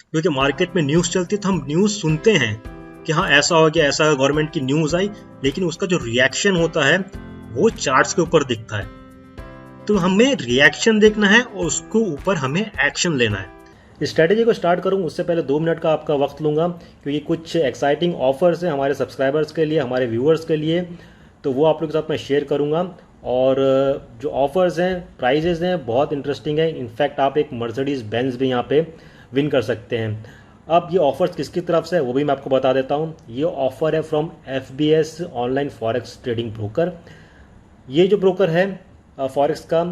क्योंकि मार्केट में न्यूज़ चलती है तो हम न्यूज़ सुनते हैं कि हाँ ऐसा हो गया, ऐसा गवर्नमेंट की न्यूज़ आई, लेकिन उसका जो रिएक्शन होता है वो चार्ट्स के ऊपर दिखता है। तो हमें रिएक्शन देखना है और उसको ऊपर हमें एक्शन लेना है। इस स्ट्रैटेजी को स्टार्ट करूं उससे पहले 2 मिनट का आपका वक्त लूंगा, क्योंकि कुछ एक्साइटिंग ऑफर्स हैं हमारे सब्सक्राइबर्स के लिए, हमारे व्यूअर्स के लिए, तो वो आप लोगों के साथ मैं शेयर करूंगा। और जो ऑफर्स हैं, प्राइजेज हैं, बहुत इंटरेस्टिंग है। इनफैक्ट आप एक मर्सिडीज बेंज भी यहाँ पे विन कर सकते हैं। अब ये ऑफर्स किसकी तरफ से है वो भी मैं आपको बता देता हूँ। ये ऑफर है from FBS online forex trading broker. ये जो ब्रोकर है फॉरेक्स का,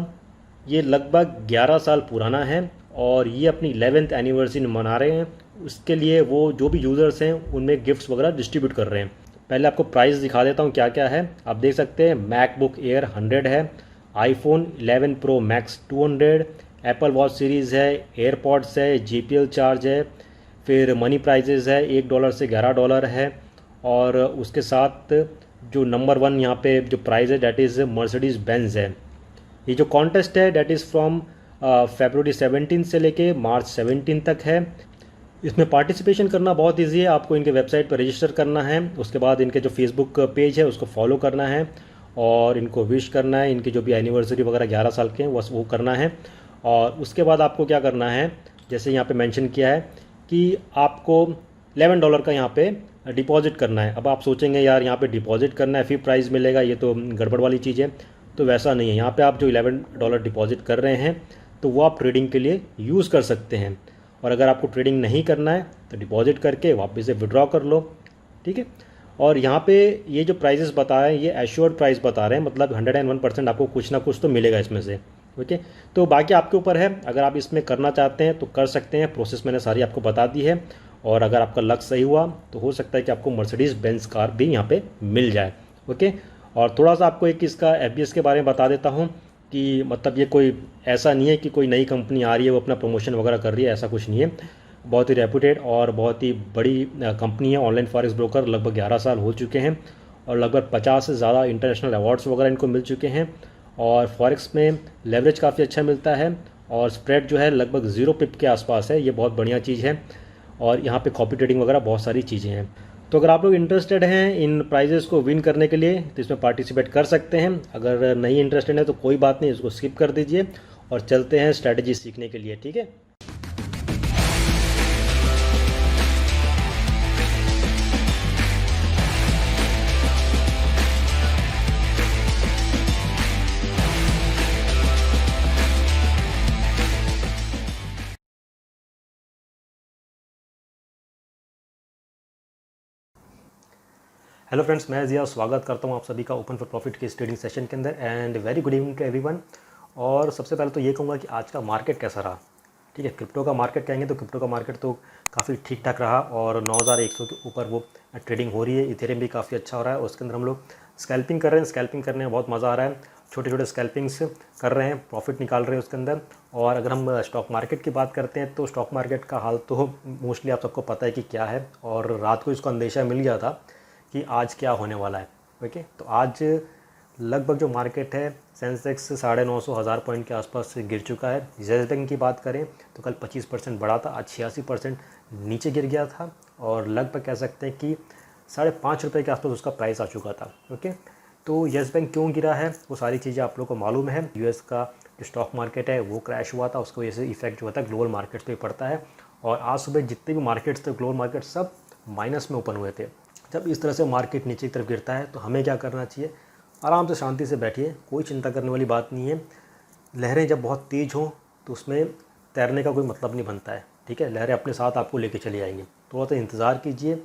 ये लगभग 11 साल पुराना है और ये अपनी 11th एनिवर्सरी मना रहे हैं। उसके लिए वो जो भी यूज़र्स हैं उनमें गिफ्ट्स वगैरह डिस्ट्रीब्यूट कर रहे हैं। पहले आपको प्राइस दिखा देता हूँ क्या क्या है। आप देख सकते हैं मैकबुक एयर 100 है, iPhone 11 pro max 200, Apple watch series है, एयरपॉड्स है, JPL चार्ज है, फिर मनी प्राइजेज़ है $1 से $11 है। और उसके साथ जो नंबर 1 यहाँ पे जो प्राइस है डैट इज़ मर्सिडीज़ बेंज है। ये जो कॉन्टेस्ट है डैट इज़ फ्रॉम February 17 से लेके March 17 तक है। इसमें पार्टिसिपेशन करना बहुत इजी है। आपको इनके वेबसाइट पर रजिस्टर करना है, उसके बाद इनके जो फेसबुक पेज है उसको फॉलो करना है और इनको विश करना है। इनकी जो भी एनिवर्सरी वगैरह 11 साल के हैं वो करना है। और उसके बाद आपको क्या करना है, जैसे यहाँ पे मेंशन किया है कि आपको $11 का यहाँ पे डिपॉजिट करना है। अब आप सोचेंगे यार यहाँ पे डिपॉजिट करना है फिर प्राइज़ मिलेगा, ये तो गड़बड़ वाली चीज़ है। तो वैसा नहीं है। यहाँ पे आप जो $11 डिपॉजिट कर रहे हैं तो वो आप ट्रेडिंग के लिए यूज़ कर सकते हैं। और अगर आपको ट्रेडिंग नहीं करना है तो डिपॉजिट करके वापस से विड्रॉ कर लो, ठीक है। और यहाँ पे ये जो प्राइजेस बता रहे हैं ये एश्योर्ड प्राइस बता रहे हैं, मतलब 101% आपको कुछ ना कुछ तो मिलेगा इसमें से, ओके। तो बाकी आपके ऊपर है, अगर आप इसमें करना चाहते हैं तो कर सकते हैं। प्रोसेस मैंने सारी आपको बता दी है। और अगर आपका लक सही हुआ तो हो सकता है कि आपको मर्सिडीज़ बेंज कार भी यहाँ पे मिल जाए, ओके। और थोड़ा सा आपको एक इसका FBS के बारे में बता देता हूँ कि मतलब ये कोई ऐसा नहीं है कि कोई नई कंपनी आ रही है वो अपना प्रमोशन वगैरह कर रही है, ऐसा कुछ नहीं है। बहुत ही रेपुटेड और बहुत ही बड़ी कंपनी है ऑनलाइन फॉरेक्स ब्रोकर। लगभग 11 साल हो चुके हैं और लगभग 50 से ज़्यादा इंटरनेशनल अवार्ड्स वगैरह इनको मिल चुके हैं। और फॉरेक्स में लेवरेज काफ़ी अच्छा मिलता है और स्प्रेड जो है लगभग 0 पिप के आसपास है, ये बहुत बढ़िया चीज़ है। और यहाँ पे कॉपी ट्रेडिंग वगैरह बहुत सारी चीज़ें हैं। तो अगर आप लोग इंटरेस्टेड हैं इन प्राइजेस को विन करने के लिए तो इसमें पार्टिसिपेट कर सकते हैं। अगर नहीं इंटरेस्टेड है तो कोई बात नहीं, इसको स्किप कर दीजिए और चलते हैं स्ट्रैटेजी सीखने के लिए, ठीक है। हेलो फ्रेंड्स, मैं जिया स्वागत करता हूं आप सभी का ओपन फॉर प्रॉफिट के इस ट्रेडिंग सेशन के अंदर। And very good evening to everyone. और सबसे पहले तो ये कहूँगा कि आज का मार्केट कैसा रहा, ठीक है। क्रिप्टो का मार्केट कहेंगे तो क्रिप्टो का मार्केट तो काफ़ी ठीक ठाक रहा और 9100 के ऊपर वो ट्रेडिंग हो रही है। इथेरियम भी काफ़ी अच्छा हो रहा है, उसके अंदर हम लोग स्कैल्पिंग कर रहे हैं। स्कैल्पिंग करने में बहुत मज़ा आ रहा है, छोटे छोटे स्कैल्पिंग्स कर रहे हैं, प्रॉफिट निकाल रहे हैं उसके अंदर। और अगर हम स्टॉक मार्केट की बात करते हैं तो स्टॉक मार्केट का हाल तो मोस्टली आप सबको पता है कि क्या है। और रात को इसको अंदेशा मिल गया था कि आज क्या होने वाला है, ओके। तो आज लगभग जो मार्केट है सेंसेक्स 950 हज़ार पॉइंट के आसपास से गिर चुका है। येस बैंक की बात करें तो कल 25% बढ़ा था, आज 86% नीचे गिर गया था और लगभग कह सकते हैं कि ₹5.5 के आसपास उसका प्राइस आ चुका था, ओके। तो येस बैंक क्यों गिरा है वो सारी चीज़ें आप लोगों को मालूम है। US का जो स्टॉक मार्केट है वो क्रैश हुआ था, उसको वजह से इफेक्ट जो होता है ग्लोबल मार्केट्स पे पड़ता है। और आज सुबह जितने भी मार्केट्स थे ग्लोबल मार्केट सब माइनस में ओपन हुए थे। जब इस तरह से मार्केट नीचे की तरफ गिरता है तो हमें क्या करना चाहिए, आराम से शांति से बैठिए, कोई चिंता करने वाली बात नहीं है। लहरें जब बहुत तेज़ हों तो उसमें तैरने का कोई मतलब नहीं बनता है, ठीक है। लहरें अपने साथ आपको लेके चली आएंगी। थोड़ा सा इंतज़ार कीजिए,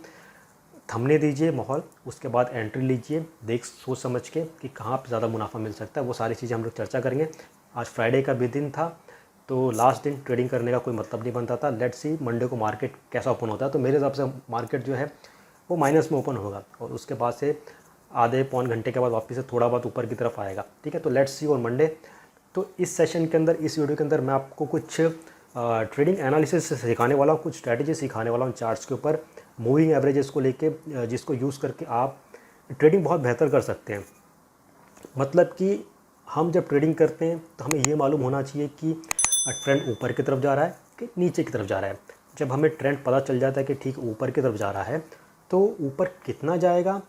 थमने दीजिए माहौल, उसके बाद एंट्री लीजिए देख सोच समझ के कि कहाँ पर ज़्यादा मुनाफा मिल सकता है। वो सारी चीज़ें हम लोग चर्चा करेंगे। आज फ्राइडे का भी दिन था तो लास्ट दिन ट्रेडिंग करने का कोई मतलब नहीं बनता था। लेट्स सी मंडे को मार्केट कैसा ओपन होता है। तो मेरे हिसाब से मार्केट जो है वो माइनस में ओपन होगा और उसके बाद से आधे पौन घंटे के बाद वापस से थोड़ा बहुत ऊपर की तरफ आएगा, ठीक है। तो लेट्स सी ऑन मंडे। तो इस सेशन के अंदर, इस वीडियो के अंदर मैं आपको कुछ ट्रेडिंग एनालिसिस सिखाने वाला हूँ, कुछ स्ट्रैटेजी सिखाने वाला हूँ चार्ट्स के ऊपर, मूविंग एवरेजेस को लेके, जिसको यूज़ करके आप ट्रेडिंग बहुत बेहतर कर सकते हैं। मतलब कि हम जब ट्रेडिंग करते हैं तो हमें ये मालूम होना चाहिए कि ट्रेंड ऊपर की तरफ जा रहा है कि नीचे की तरफ जा रहा है। जब हमें ट्रेंड पता चल जाता है कि ठीक ऊपर की तरफ जा रहा है, तो ऊपर कितना जाएगा,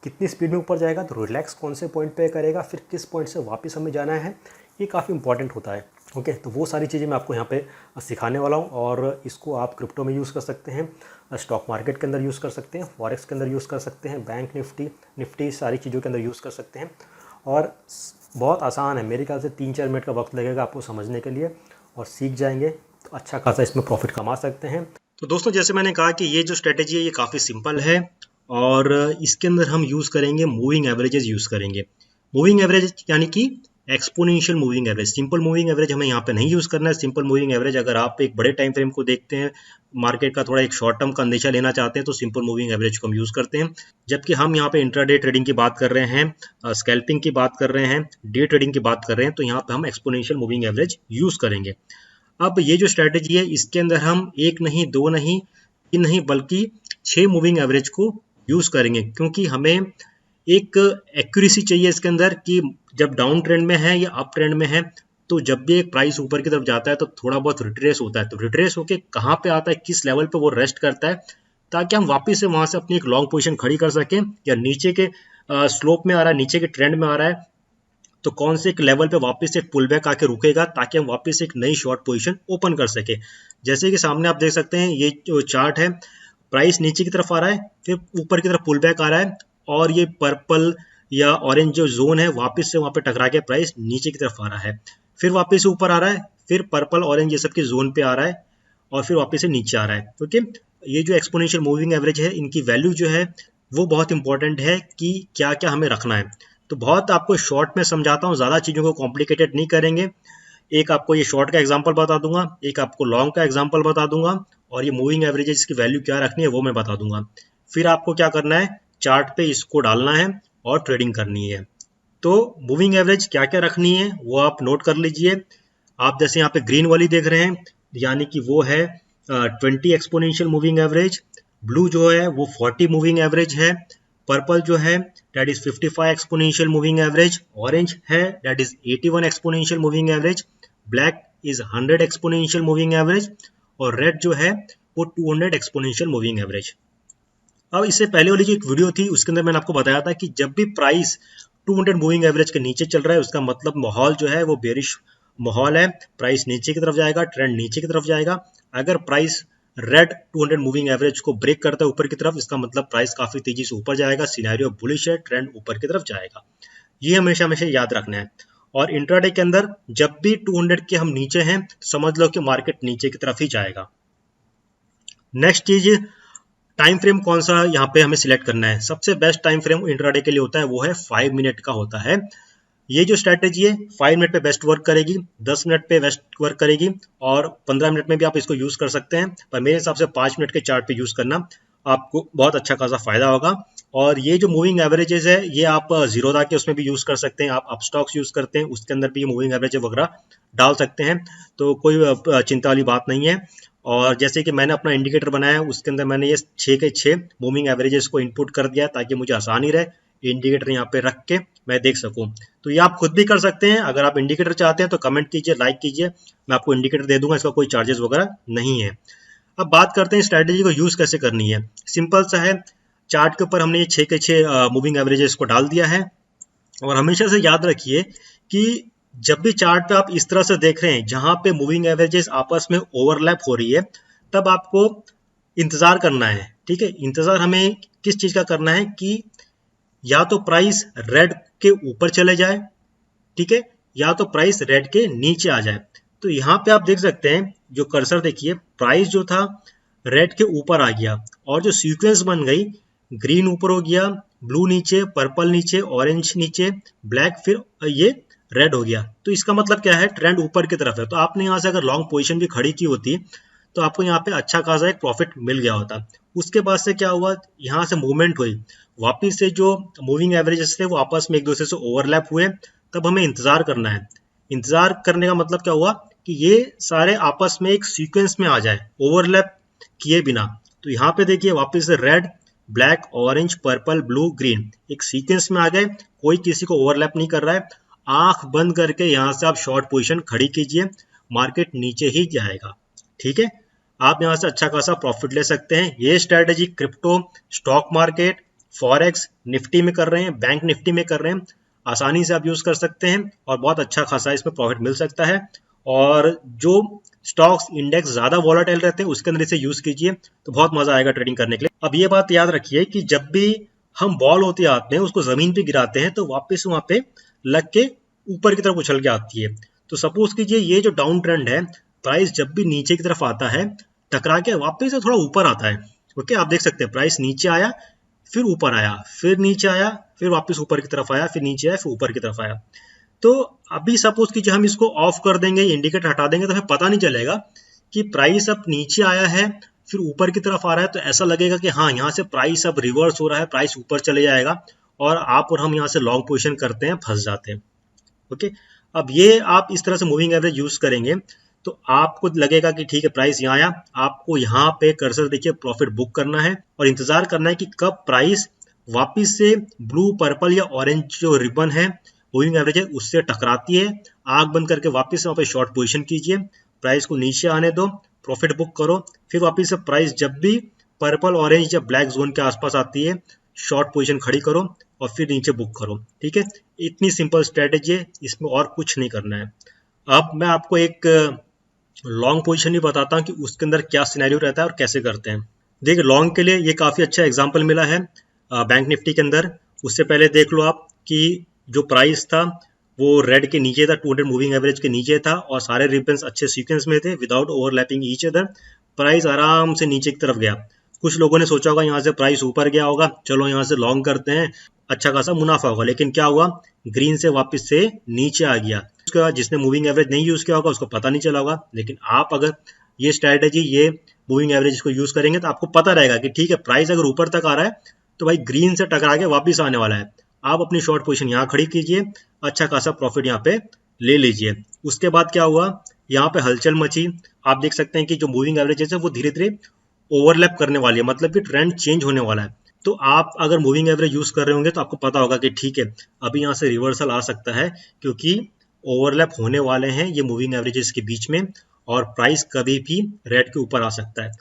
कितनी स्पीड में ऊपर जाएगा, तो रिलैक्स कौन से पॉइंट पे करेगा, फिर किस पॉइंट से वापस हमें जाना है, ये काफ़ी इंपॉर्टेंट होता है। ओके, तो वो सारी चीज़ें मैं आपको यहाँ पे सिखाने वाला हूँ, और इसको आप क्रिप्टो में यूज़ कर सकते हैं, स्टॉक मार्केट के अंदर यूज़ कर सकते हैं, फॉरेक्स के अंदर यूज़ कर सकते हैं, बैंक निफ्टी सारी चीज़ों के अंदर यूज़ कर सकते हैं। और बहुत आसान है, मेरे ख्याल से 3-4 मिनट का वक्त लगेगा आपको समझने के लिए, और सीख जाएंगे तो अच्छा खासा इसमें प्रॉफिट कमा सकते हैं। तो दोस्तों, जैसे मैंने कहा कि ये जो स्ट्रेटेजी है ये काफ़ी सिंपल है, और इसके अंदर हम यूज़ करेंगे मूविंग एवरेजेस यूज़ करेंगे। मूविंग एवरेज यानी कि exponential moving average. Simple moving average हमें यहाँ पे नहीं यूज़ करना है। सिंपल मूविंग एवरेज अगर आप एक बड़े टाइम फ्रेम को देखते हैं, मार्केट का थोड़ा एक शॉर्ट टर्म का अंदेशा लेना चाहते हैं, तो सिंपल मूविंग एवरेज को हम यूज़ करते हैं। जबकि हम यहाँ पे इंट्राडे ट्रेडिंग की बात कर रहे हैं, स्कैल्पिंग की बात कर रहे हैं, डे ट्रेडिंग की बात कर रहे हैं, तो यहाँ पे हम एक्सपोनेंशियल मूविंग एवरेज यूज़ करेंगे। अब ये जो स्ट्रैटेजी है, इसके अंदर हम एक नहीं, दो नहीं, तीन नहीं, बल्कि 6 मूविंग एवरेज को यूज़ करेंगे, क्योंकि हमें एक एक्यूरेसी चाहिए इसके अंदर कि जब डाउन ट्रेंड में है या अप ट्रेंड में है, तो जब भी एक प्राइस ऊपर की तरफ जाता है तो थोड़ा बहुत रिट्रेस होता है, तो रिट्रेस होके कहाँ पे आता है, किस लेवल पे वो रेस्ट करता है, ताकि हम वापस से वहां से अपनी एक लॉन्ग पोजीशन खड़ी कर सकें, या नीचे के स्लोप में आ रहा है, नीचे के ट्रेंड में आ रहा है, तो कौन से एक लेवल पे वापस एक पुल बैक आके रुकेगा, ताकि हम वापस एक नई शॉर्ट पोजीशन ओपन कर सके। जैसे कि सामने आप देख सकते हैं, ये जो चार्ट है, प्राइस नीचे की तरफ आ रहा है, फिर ऊपर की तरफ पुल बैक आ रहा है, और ये पर्पल या ऑरेंज जो जोन है, वापस से वहां पे टकरा के प्राइस नीचे की तरफ आ रहा है, फिर वापस से ऊपर आ रहा है, फिर पर्पल ऑरेंज ये सब के जोन पे आ रहा है, और फिर वापस से नीचे आ रहा है। ओके, ये जो एक्सपोनेंशियल मूविंग एवरेज है, इनकी वैल्यू जो है वो बहुत इंपॉर्टेंट है कि क्या क्या हमें रखना है। तो बहुत आपको शॉर्ट में समझाता हूँ, ज़्यादा चीज़ों को कॉम्प्लिकेटेड नहीं करेंगे। एक आपको ये शॉर्ट का एग्जांपल बता दूंगा, एक आपको लॉन्ग का एग्जांपल बता दूंगा, और ये मूविंग एवरेजेस की वैल्यू क्या रखनी है वो मैं बता दूंगा। फिर आपको क्या करना है, चार्ट पे इसको डालना है और ट्रेडिंग करनी है। तो मूविंग एवरेज क्या क्या रखनी है वो आप नोट कर लीजिए। आप जैसे यहाँ पे ग्रीन वाली देख रहे हैं, यानी कि वो है 20 एक्सपोनेंशियल मूविंग एवरेज, ब्लू जो है वो 40 मूविंग एवरेज है, पर्पल जो है that is 55 exponential moving average, orange है that is 81 exponential moving average, black is 100 exponential moving average, और रेड जो है वो 200 एक्सपोनेंशियल मूविंग एवरेज। अब इससे पहले वाली जो एक वीडियो थी उसके अंदर मैंने आपको बताया था कि जब भी प्राइस 200 मूविंग एवरेज के नीचे चल रहा है, उसका मतलब माहौल जो है वो बेरिश माहौल है, प्राइस नीचे की तरफ जाएगा, ट्रेंड नीचे की तरफ जाएगा। अगर प्राइस रेड 200 मूविंग एवरेज को ब्रेक करता है ऊपर की तरफ, इसका मतलब प्राइस काफी तेजी से ऊपर जाएगा, सिनेरियो बुलिश है, ट्रेंड ऊपर की तरफ जाएगा। ये हमेशा हमेशा याद रखना है। और इंट्राडे के अंदर जब भी 200 के हम नीचे हैं, समझ लो कि मार्केट नीचे की तरफ ही जाएगा। नेक्स्ट चीज, टाइम फ्रेम कौन सा यहाँ पे हमें सिलेक्ट करना है। सबसे बेस्ट टाइम फ्रेम इंट्राडे के लिए होता है वो है 5 मिनट का होता है। ये जो स्ट्रैटेजी है 5 मिनट पे बेस्ट वर्क करेगी, 10 मिनट पे बेस्ट वर्क करेगी, और 15 मिनट में भी आप इसको यूज कर सकते हैं, पर मेरे हिसाब से 5 मिनट के चार्ट पे यूज करना आपको बहुत अच्छा खासा फायदा होगा। और ये जो मूविंग एवरेजेस है ये आप जीरोधा के उसमें भी यूज कर सकते हैं, आप अपस्टॉक्स यूज करते हैं उसके अंदर भी मूविंग एवरेज वगैरह डाल सकते हैं, तो कोई चिंता वाली बात नहीं है। और जैसे कि मैंने अपना इंडिकेटर बनाया, उसके अंदर मैंने ये 6 के 6 मूविंग एवरेजेस को इनपुट कर दिया ताकि मुझे आसानी रहे इंडिकेटर यहाँ पे रख के मैं देख सकूं। तो ये आप खुद भी कर सकते हैं। अगर आप इंडिकेटर चाहते हैं तो कमेंट कीजिए, लाइक कीजिए, मैं आपको इंडिकेटर दे दूंगा, इसका कोई चार्जेस वगैरह नहीं है। अब बात करते हैं स्ट्रैटेजी को यूज कैसे करनी है। सिंपल सा है, चार्ट के ऊपर हमने ये 6 के 6 मूविंग एवरेजेस को डाल दिया है, और हमेशा से याद रखिए कि जब भी चार्ट पे आप इस तरह से देख रहे हैं जहां पे मूविंग एवरेजेस आपस में ओवरलैप हो रही है, तब आपको इंतजार करना है। ठीक है, इंतजार हमें किस चीज का करना है कि या तो प्राइस रेड के ऊपर चले जाए, ठीक है, या तो प्राइस रेड के नीचे आ जाए। तो यहाँ पे आप देख सकते हैं, जो कर्सर देखिए, प्राइस जो था रेड के ऊपर आ गया, और जो सीक्वेंस बन गई, ग्रीन ऊपर हो गया, ब्लू नीचे, पर्पल नीचे, ऑरेंज नीचे, ब्लैक, फिर ये रेड हो गया। तो इसका मतलब क्या है, ट्रेंड ऊपर की तरफ है। तो आपने यहाँ से अगर लॉन्ग पोजीशन भी खड़ी की होती तो आपको यहाँ पे अच्छा खासा एक प्रॉफिट मिल गया होता। उसके बाद से क्या हुआ, यहाँ से मूवमेंट हुई, वापिस से जो मूविंग एवरेजेस थे वो आपस में एक दूसरे से ओवरलैप हुए, तब हमें इंतजार करना है। इंतजार करने का मतलब क्या हुआ कि ये सारे आपस में एक सीक्वेंस में आ जाए, ओवरलैप किए बिना। तो यहाँ पे देखिए वापिस से red, black, orange, purple, blue, green एक सीक्वेंस में आ गए, कोई किसी को ओवरलैप नहीं कर रहा है। आंख बंद करके यहाँ से आप शॉर्ट पोजीशन खड़ी कीजिए, मार्केट नीचे ही जाएगा। ठीक है, आप यहाँ से अच्छा खासा प्रॉफिट ले सकते हैं। ये strategy crypto, stock market, forex, Nifty में कर रहे हैं, बैंक निफ्टी में कर रहे हैं, आसानी से आप यूज कर सकते हैं और बहुत अच्छा खासा इसमें प्रॉफिट मिल सकता है। और जो स्टॉक्स इंडेक्स ज्यादा वॉलेटाइल रहते हैं उसके अंदर इसे यूज कीजिए तो बहुत मजा आएगा ट्रेडिंग करने के लिए। अब ये बात याद रखिए कि जब भी हम बॉल होते आते हैं उसको जमीन पे गिराते हैं तो वापस वहां पे लग के ऊपर की तरफ उछल के आती है। तो सपोज कीजिए ये जो डाउन ट्रेंड है, प्राइस जब भी नीचे की तरफ आता है टकरा के वापस से थोड़ा ऊपर आता है। ओके, आप देख सकते हैं प्राइस नीचे आया, फिर ऊपर आया, फिर नीचे आया, फिर वापस ऊपर की तरफ आया, फिर नीचे आया, फिर ऊपर की तरफ आया। तो अभी सपोज कीजिए हम इसको ऑफ कर देंगे, इंडिकेटर हटा देंगे तो हमें पता नहीं चलेगा कि प्राइस अब नीचे आया है फिर ऊपर की तरफ आ रहा है। तो ऐसा लगेगा कि हाँ, यहाँ से प्राइस अब रिवर्स हो रहा है, प्राइस ऊपर चले जाएगा और आप और हम यहाँ से लॉन्ग पोजीशन करते हैं, फंस जाते हैं। ओके, अब ये आप इस तरह से मूविंग एवरेज यूज करेंगे तो आपको लगेगा कि ठीक है प्राइस यहाँ आया, आपको यहाँ पे कर्सर देखिए प्रॉफिट बुक करना है और इंतजार करना है कि कब प्राइस वापिस से ब्लू, पर्पल या ऑरेंज जो रिबन है मूविंग एवरेज है उससे टकराती है। आग बंद करके वापस वहां पे शॉर्ट पोजीशन कीजिए, प्राइस को नीचे आने दो, प्रॉफिट बुक करो, फिर वापस से प्राइस जब भी पर्पल, ऑरेंज या ब्लैक जोन के आसपास आती है शॉर्ट पोजीशन खड़ी करो और फिर नीचे बुक करो। ठीक है, इतनी सिंपल स्ट्रेटेजी है, इसमें और कुछ नहीं करना है। अब मैं आपको एक लॉन्ग पोजीशन भी बताता हूँ कि उसके अंदर क्या सिनेरियो रहता है और कैसे करते हैं। देखिए लॉन्ग के लिए ये काफी अच्छा एग्जांपल मिला है बैंक निफ्टी के अंदर। उससे पहले देख लो आप कि जो प्राइस था वो रेड के नीचे था, 200 मूविंग एवरेज के नीचे था और सारे रिबन्स अच्छे सीक्वेंस में थे without overlapping each other. Price आराम से नीचे की तरफ गया। कुछ लोगों ने सोचा होगा यहाँ से प्राइस ऊपर गया होगा, चलो यहाँ से लॉन्ग करते हैं, अच्छा खासा मुनाफा होगा। लेकिन क्या हुआ, ग्रीन से वापस से नीचे आ गया। उसके बाद जिसने मूविंग एवरेज नहीं यूज किया होगा उसको पता नहीं चला होगा। लेकिन आप अगर ये स्ट्रैटेजी, ये मूविंग एवरेज को यूज करेंगे तो आपको पता रहेगा कि ठीक है प्राइस अगर ऊपर तक आ रहा है तो भाई ग्रीन से टकरा के वापस आने वाला है। आप अपनी शॉर्ट पोजीशन यहाँ खड़ी कीजिए, अच्छा खासा प्रॉफिट यहाँ पे ले लीजिए। उसके बाद क्या हुआ, यहाँ पे हलचल मची। आप देख सकते हैं कि जो मूविंग एवरेज है वो धीरे धीरे ओवरलैप करने वाली है, मतलब कि ट्रेंड चेंज होने वाला है। तो आप अगर मूविंग एवरेज यूज कर रहे होंगे तो आपको पता होगा कि ठीक है अभी यहाँ से रिवर्सल आ सकता है क्योंकि ओवरलैप होने वाले हैं ये मूविंग एवरेजेस के बीच में और प्राइस कभी भी रेड के ऊपर आ सकता है।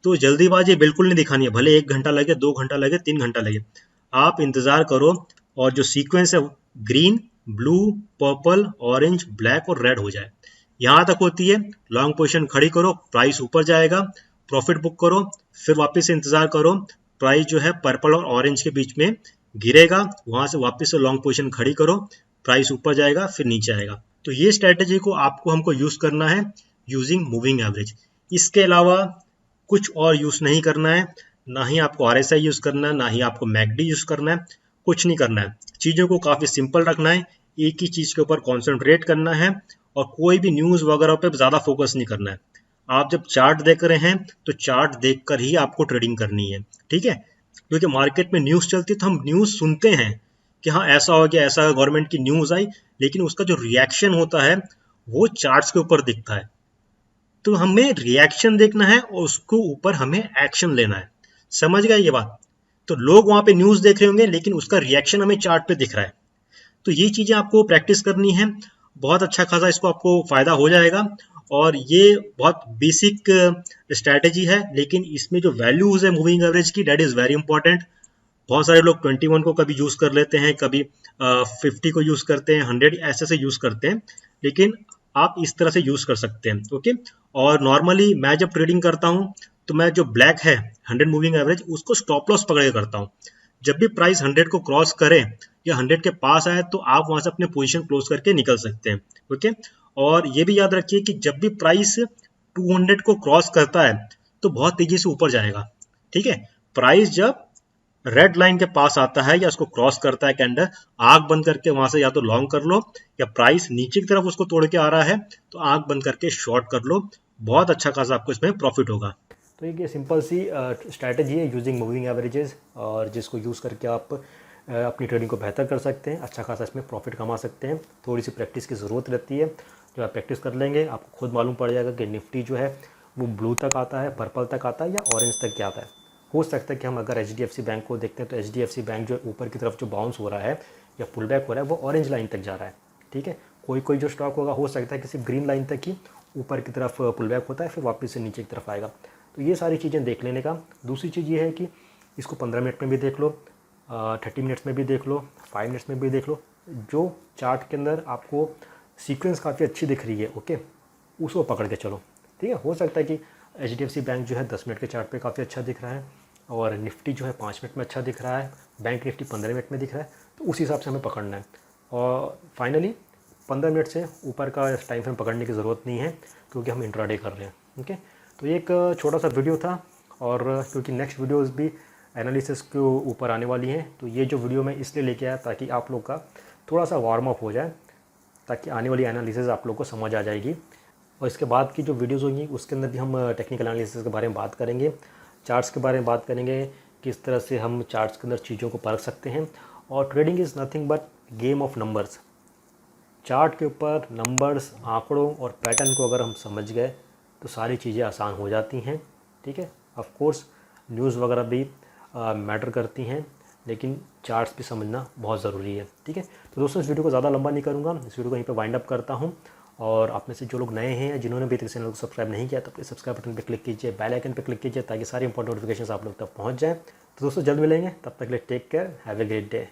तो जल्दीबाजी बिल्कुल नहीं दिखानी है, भले 1 घंटा लगे, 2 घंटा लगे, 3 घंटा लगे, आप इंतजार करो और जो सीक्वेंस है green, blue, purple, orange, black और रेड हो जाए, यहां तक होती है। लॉन्ग पोजीशन खड़ी करो, प्राइस ऊपर जाएगा, प्रॉफिट बुक करो, फिर वापस से इंतजार करो, प्राइस जो है पर्पल और ऑरेंज के बीच में गिरेगा, वहां से वापस से लॉन्ग पोजीशन खड़ी करो, प्राइस ऊपर जाएगा फिर नीचे आएगा। तो ये स्ट्रेटेजी को आपको हमको यूज करना है यूजिंग मूविंग एवरेज। इसके अलावा कुछ और यूज नहीं करना है, ना ही आपको आरएसआई यूज करना है, ना ही आपको मैकडी यूज करना है, कुछ नहीं करना है। चीजों को काफी सिंपल रखना है, एक ही चीज के ऊपर कॉन्सेंट्रेट करना है और कोई भी न्यूज वगैरह पे ज्यादा फोकस नहीं करना है। आप जब चार्ट देख रहे हैं तो चार्ट देखकर ही आपको ट्रेडिंग करनी है। ठीक है, क्योंकि मार्केट में न्यूज चलती है तो हम न्यूज सुनते हैं कि हाँ ऐसा हो गया, ऐसा गवर्नमेंट की न्यूज आई, लेकिन उसका जो रिएक्शन होता है वो चार्ट्स के ऊपर दिखता है। तो हमें रिएक्शन देखना है और उसको ऊपर हमें एक्शन लेना है। समझ गए ये बात? तो लोग वहां पे न्यूज देख रहे होंगे लेकिन उसका रिएक्शन हमें चार्ट पे दिख रहा है। तो ये चीजें आपको प्रैक्टिस करनी है, बहुत अच्छा खासा इसको आपको फायदा हो जाएगा। और ये बहुत बेसिक स्ट्रैटेजी है लेकिन इसमें जो वैल्यूज है मूविंग एवरेज की, दैट इज वेरी इंपॉर्टेंट। बहुत सारे लोग 21 को कभी यूज कर लेते हैं, कभी 50 को यूज करते हैं, 100 ऐसे से यूज करते हैं, लेकिन आप इस तरह से यूज कर सकते हैं। ओके, और नॉर्मली मैं जब ट्रेडिंग करता हूँ तो मैं जो ब्लैक है 100 मूविंग एवरेज उसको स्टॉप लॉस पकड़ के करता हूँ। जब भी प्राइस 100 को क्रॉस करे या 100 के पास आए तो आप वहां से अपने पोजीशन क्लोज करके निकल सकते हैं। ओके, और ये भी याद रखिए कि जब भी प्राइस 200 को क्रॉस करता है तो बहुत तेजी से ऊपर जाएगा। ठीक है, प्राइस जब रेड लाइन के पास आता है या उसको क्रॉस करता है कैंडल, आग बंद करके वहां से या तो लॉन्ग कर लो या प्राइस नीचे की तरफ उसको तोड़ के आ रहा है तो आग बंद करके शॉर्ट कर लो, बहुत अच्छा खासा आपको इसमें प्रॉफिट होगा। तो ये सिंपल सी स्ट्रैटेजी है यूजिंग मूविंग एवरेजेस, और जिसको यूज़ करके आप अपनी ट्रेडिंग को बेहतर कर सकते हैं, अच्छा खासा इसमें प्रॉफिट कमा सकते हैं। थोड़ी सी प्रैक्टिस की ज़रूरत रहती है, जब आप प्रैक्टिस कर लेंगे आपको खुद मालूम पड़ जाएगा कि निफ्टी जो है वो ब्लू तक आता है, पर्पल तक आता है या ऑरेंज तक क्या आता है। हो सकता है कि हम अगर HDFC बैंक को देखते हैं तो HDFC बैंक जो ऊपर की तरफ जो बाउंस हो रहा है या पुल बैक हो रहा है वो ऑरेंज लाइन तक जा रहा है। ठीक है, कोई कोई जो स्टॉक होगा हो सकता है कि सिर्फ ग्रीन लाइन तक ही ऊपर की तरफ पुल बैक होता है, फिर वापस से नीचे की तरफ आएगा। तो ये सारी चीज़ें देख लेने का। दूसरी चीज़ ये है कि इसको 15 मिनट में भी देख लो, 30 मिनट्स में भी देख लो, 5 मिनट्स में भी देख लो। जो चार्ट के अंदर आपको सीक्वेंस काफ़ी अच्छी दिख रही है, ओके, उसको पकड़ के चलो, ठीक है। हो सकता है कि HDFC बैंक जो है 10 मिनट के चार्ट पे काफ़ी अच्छा दिख रहा है, और निफ्टी जो है 5 मिनट में अच्छा दिख रहा है, बैंक निफ्टी 15 मिनट में दिख रहा है, तो उस हिसाब से हमें पकड़ना है। और फाइनली 15 मिनट से ऊपर का टाइम फ्रेम पकड़ने की ज़रूरत नहीं है, क्योंकि हम इंट्राडे कर रहे हैं, ओके। तो ये एक छोटा सा वीडियो था, और क्योंकि नेक्स्ट वीडियोज़ भी एनालिसिस के ऊपर आने वाली हैं, तो ये जो वीडियो मैं इसलिए लेके आया ताकि आप लोग का थोड़ा सा वार्म अप हो जाए, ताकि आने वाली एनालिसिस आप लोग को समझ आ जाएगी। और इसके बाद की जो वीडियोज़ होंगी उसके अंदर भी हम टेक्निकल एनालिसिस के बारे में बात करेंगे, चार्ट्स के बारे में बात करेंगे, किस तरह से हम चार्ट्स के अंदर चीज़ों को परख सकते हैं। और trading is nothing but game of numbers. Chart के ऊपर नंबर्स, आंकड़ों और पैटर्न को अगर हम समझ गए तो सारी चीज़ें आसान हो जाती हैं, ठीक है। ऑफ कोर्स न्यूज़ वगैरह भी मैटर करती हैं, लेकिन चार्ट्स भी समझना बहुत ज़रूरी है, ठीक है। तो दोस्तों, इस वीडियो को ज़्यादा लंबा नहीं करूँगा, इस वीडियो को यहीं पे वाइंड अप करता हूँ। और आप में से जो लोग नए हैं, जिन्होंने अभी तक चैनल को सब्सक्राइब नहीं किया, तो प्लीज़ सब्सक्राइब बटन पर क्लिक कीजिए, बेल आइकन पर क्लिक कीजिए, ताकि सारी इंपॉर्टेंट नोटिफिकेशन आप लोग तक पहुँच जाएँ। तो दोस्तों, जल्द मिलेंगे, तब तक के लिए take care, have a great day.